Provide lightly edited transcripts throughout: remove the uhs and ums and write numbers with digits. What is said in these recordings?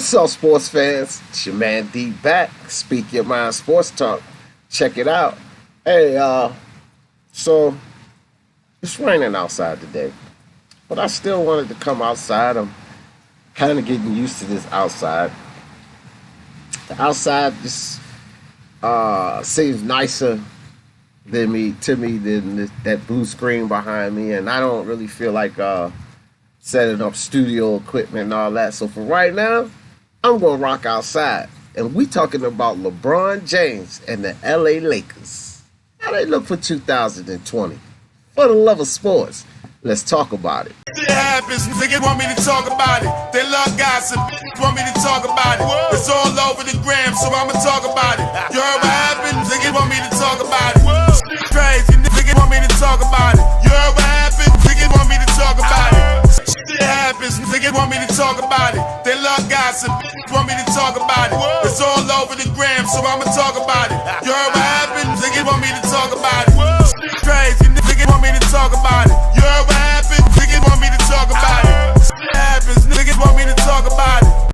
What's up, sports fans? It's your man D back. Speak Your Mind Sports Talk. Check it out. Hey, so it's raining outside today, but I still wanted to come outside. I'm kind of getting used to this outside. The outside just seems nicer than that blue screen behind me, and I don't really feel like setting up studio equipment and all that. So for right now, I'm gonna rock outside, and we talking about LeBron James and the LA Lakers. How they look for 2020? For the love of sports, let's talk about it. It happens, niggas want me to talk about it. They love gossip, want me to talk about it. It's all over the gram, so I'ma talk about it. You heard what happened? Niggas want me to talk about it. Crazy, niggas want me to talk about it. You heard what happened? Niggas want me to talk about it. It happens, niggas want me to talk about it. They love gossip, want me to talk about it. It's all over the gram, so I'ma talk about it. You heard what happened? Niggas want me to talk about it. Crazy, niggas want me to talk about it. You heard what happened? Niggas want me to talk about it. It happens, niggas want me to talk about it.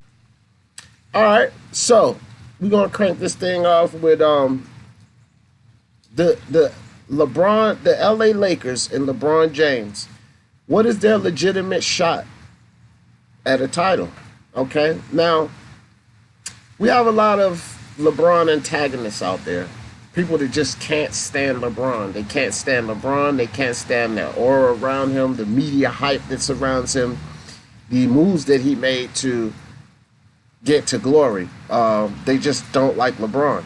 All right, so we're gonna crank this thing off with the LA Lakers and LeBron James. What is their legitimate shot at a title? Okay, now we have a lot of LeBron antagonists out there. People that just can't stand LeBron. They can't stand LeBron. They can't stand the aura around him, the media hype that surrounds him, the moves that he made to get to glory. They just don't like LeBron.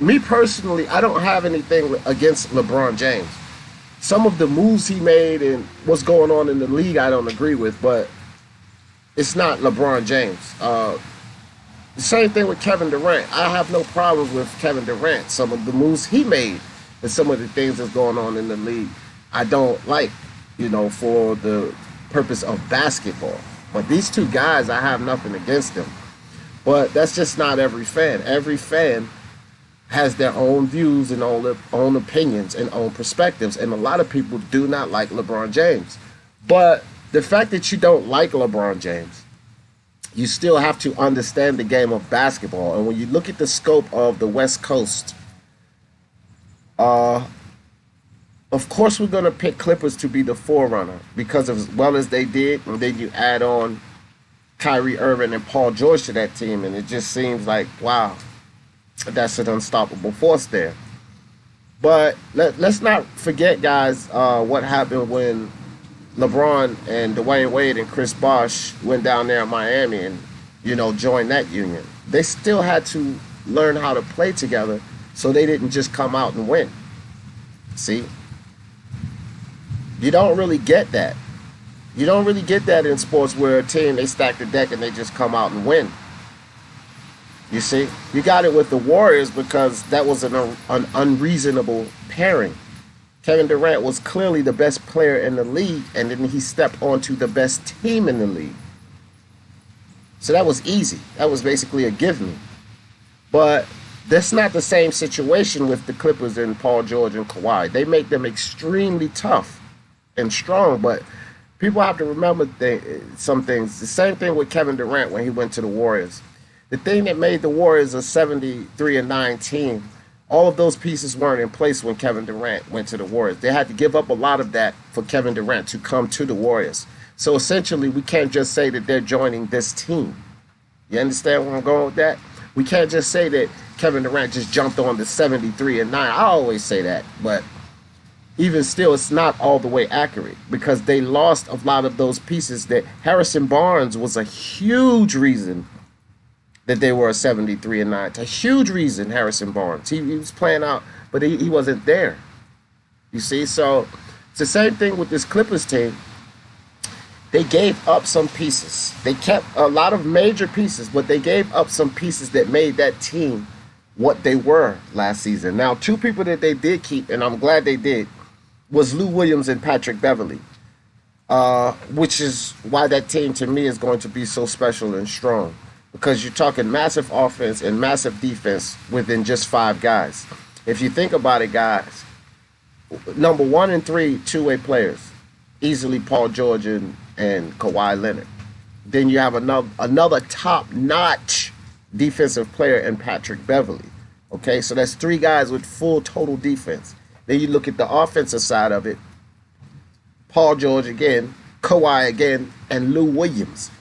Me personally, I don't have anything against LeBron James. Some of the moves he made and what's going on in the league, I don't agree with, but it's not LeBron James. The same thing with Kevin Durant. I have no problem with Kevin Durant. Some of the moves he made and some of the things that's going on in the league, I don't like, for the purpose of basketball. But these two guys, I have nothing against them. But that's just not every fan. Every fan has their own views and own opinions and own perspectives. And a lot of people do not like LeBron James. But the fact that you don't like LeBron James, you still have to understand the game of basketball. And when you look at the scope of the West Coast, of course we're going to pick Clippers to be the forerunner because as well as they did, and then you add on Kyrie Irving and Paul George to that team, and it just seems like, wow, that's an unstoppable force there. But let's not forget, guys, what happened when LeBron and Dwayne Wade and Chris Bosh went down there in Miami and, joined that union. They still had to learn how to play together, so they didn't just come out and win. See? You don't really get that. You don't really get that in sports where a team, they stack the deck and they just come out and win. You see? You got it with the Warriors because that was an unreasonable pairing. Kevin Durant was clearly the best player in the league, and then he stepped onto the best team in the league. So that was easy. That was basically a give me. But that's not the same situation with the Clippers and Paul George and Kawhi. They make them extremely tough and strong, but people have to remember some things. The same thing with Kevin Durant when he went to the Warriors. The thing that made the Warriors a 73-9 team, all of those pieces weren't in place when Kevin Durant went to the Warriors. They had to give up a lot of that for Kevin Durant to come to the Warriors. So essentially, we can't just say that they're joining this team. You understand where I'm going with that? We can't just say that Kevin Durant just jumped on the 73-9. I always say that, but even still, it's not all the way accurate because they lost a lot of those pieces. That Harrison Barnes was a huge reason that they were a 73-9. It's a huge reason, Harrison Barnes. He was playing out, but he wasn't there. You see? So it's the same thing with this Clippers team. They gave up some pieces. They kept a lot of major pieces, but they gave up some pieces that made that team what they were last season. Now, two people that they did keep, and I'm glad they did, was Lou Williams and Patrick Beverley, which is why that team to me is going to be so special and strong. Because you're talking massive offense and massive defense within just 5 guys. If you think about it, guys, number 1 and 3 two-way players, easily Paul George and Kawhi Leonard. then you have another top-notch defensive player in Patrick Beverley. Okay, so that's 3 guys with full total defense. Then you look at the offensive side of it. Paul George again, Kawhi again, and Lou Williams.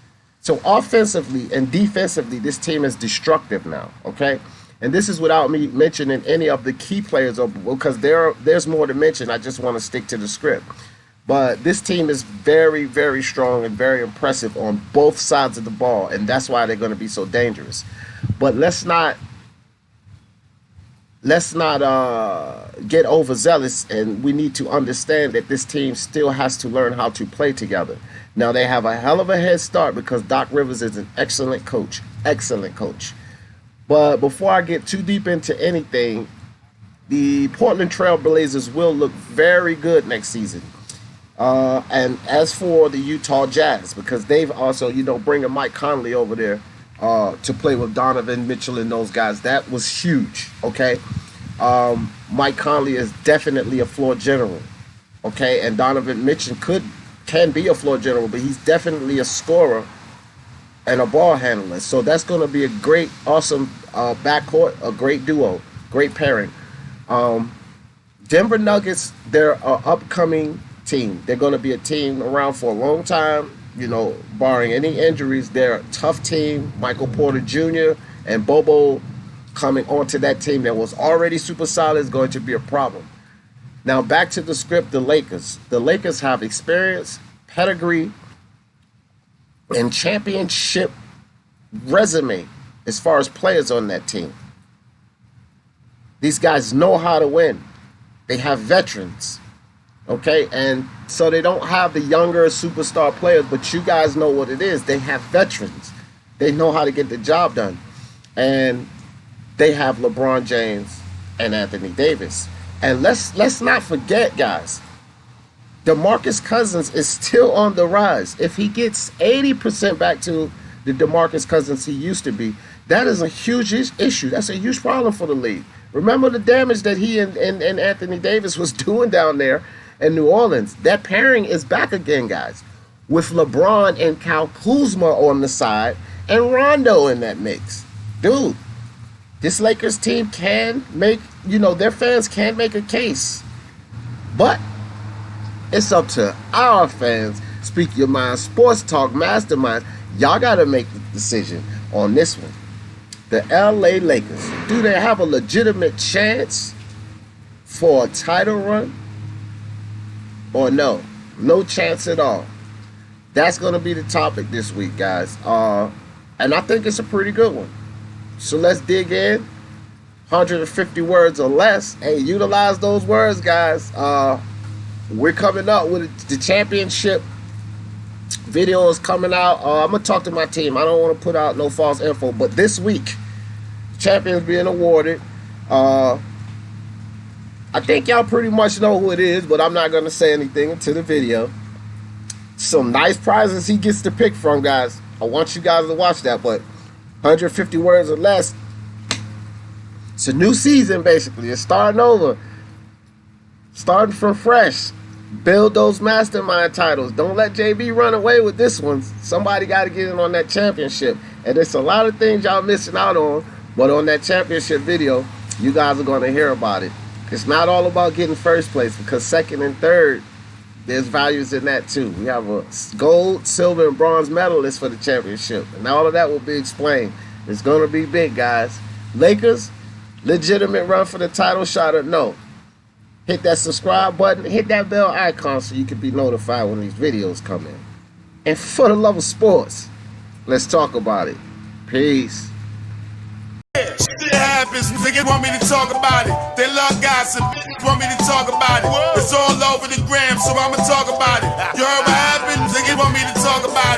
So offensively and defensively, this team is destructive now, okay? And this is without me mentioning any of the key players, because there's more to mention. I just want to stick to the script. But this team is very, very strong and very impressive on both sides of the ball, and that's why they're going to be so dangerous. But let's not get overzealous, and we need to understand that this team still has to learn how to play together. Now, they have a hell of a head start because Doc Rivers is an excellent coach. Excellent coach. But before I get too deep into anything, the Portland Trail Blazers will look very good next season. And as for the Utah Jazz, because they've also, bringing Mike Conley over there to play with Donovan Mitchell and those guys, that was huge, okay? Mike Conley is definitely a floor general, okay? And Donovan Mitchell can be a floor general, but he's definitely a scorer and a ball handler. So that's going to be a great, awesome backcourt, a great duo, great pairing. Denver Nuggets, they're an upcoming team. They're going to be a team around for a long time, barring any injuries. They're a tough team. Michael Porter Jr. and Bobo coming onto that team that was already super solid is going to be a problem. Now, back to the script, the Lakers. The Lakers have experience, pedigree, and championship resume as far as players on that team. These guys know how to win. They have veterans, okay? And so they don't have the younger superstar players, but you guys know what it is. They have veterans. They know how to get the job done. And they have LeBron James and Anthony Davis. And let's not forget, guys, DeMarcus Cousins is still on the rise. If he gets 80% back to the DeMarcus Cousins he used to be, that is a huge issue. That's a huge problem for the league. Remember the damage that he and Anthony Davis was doing down there in New Orleans. That pairing is back again, guys, with LeBron and Kyle Kuzma on the side and Rondo in that mix. Dude, this Lakers team can make, their fans can make a case. But it's up to our fans. Speak Your Mind Sports Talk Mastermind. Y'all got to make the decision on this one. The LA Lakers, do they have a legitimate chance for a title run? Or no? No chance at all. That's going to be the topic this week, guys. And I think it's a pretty good one. So let's dig in. 150 words or less. Hey, utilize those words, guys. We're coming up with the championship video is coming out. I'm going to talk to my team. I don't want to put out no false info. But this week, champions being awarded. I think y'all pretty much know who it is, but I'm not going to say anything until the video. Some nice prizes he gets to pick from, guys. I want you guys to watch that, but 150 words or less. It's a new season, basically. It's starting over. Starting from fresh. Build those mastermind titles. Don't let JB run away with this one. Somebody got to get in on that championship. And there's a lot of things y'all missing out on, but on that championship video, you guys are going to hear about it. It's not all about getting first place, because second and third, there's values in that too. We have a gold, silver, and bronze medalist for the championship. And all of that will be explained. It's going to be big, guys. Lakers, legitimate run for the title shot or no? Hit that subscribe button. Hit that bell icon so you can be notified when these videos come in. And for the love of sports, let's talk about it. Peace. Shit happens, niggas want me to talk about it. They love gossip, want me to talk about it. It's all over the gram, so I'ma talk about it. You heard what happened? Niggas want me to talk about it.